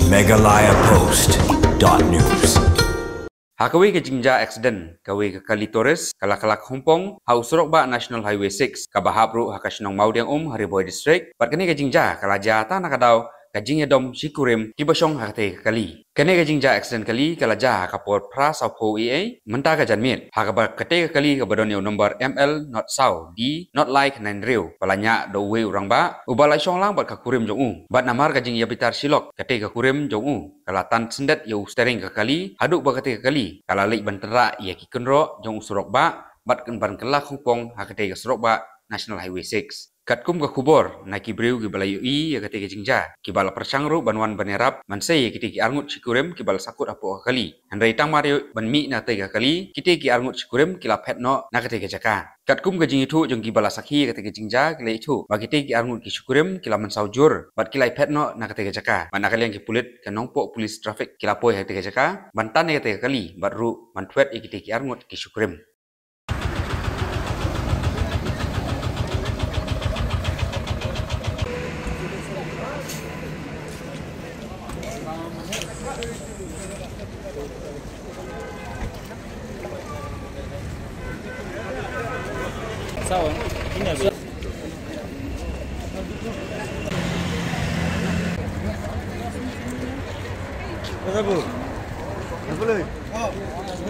Meghalaya Post.news. Hakawi ke jingja accident, kawi ke kali Torres, kalak-kalak Humpong, Hausrok ba National Highway 6, kabahapru hakasinong Maudiang Hariboy District, pat kani ke jingja kalaja ta nakadaw, kajing yadom sikurim kibasyong hakate kali. Kani ke jingja accident kali kalaja kapor pra saupo EA, menta ka janmit, hakaba kate kali kabadon yung nomor ML not sau di not like 9 riu, palanya do we urang ba, ubalay syong lang bat kakurim jong bat namar kajing yabitar silok, kate kakurim jong kalatan sendet yu steering kali, haduk ba kate kali, kalalik bantera ia kikenro jong usurok ba, bat kenban kelak Humpong hakate kasrok ba National Highway 6. Katkum ke kubor, naiki briu ki balayu ya kate jingja, kibala persangru banwan banerap, mansai kiti ki arngut sikurim kibala sakut apo kali. Handai tang mario banmi na tega kali, kiti ki arngut sikurim kila petno na kate jaka. Katkum ke jing itu jong kibala sakhi kate jingja kila itu, bagi ti ki arngut ki sikurim kila mensaujur, bat kila petno na kate jaka. Mana kali yang ki pulit ke nongpo polis trafik kila poi kate jaka, bantan ya kate kali, batru mantuet kiti ki arngut ki sikurim. Sao ini ada. Berapa bu? Berapa lagi? Oh,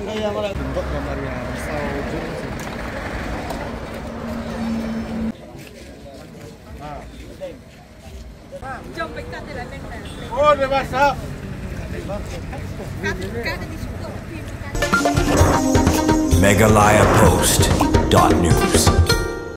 ini yang mana? Bentuk gambarnya. Jom kita tidak benar. Oh, dia masak. Meghalaya Post.news.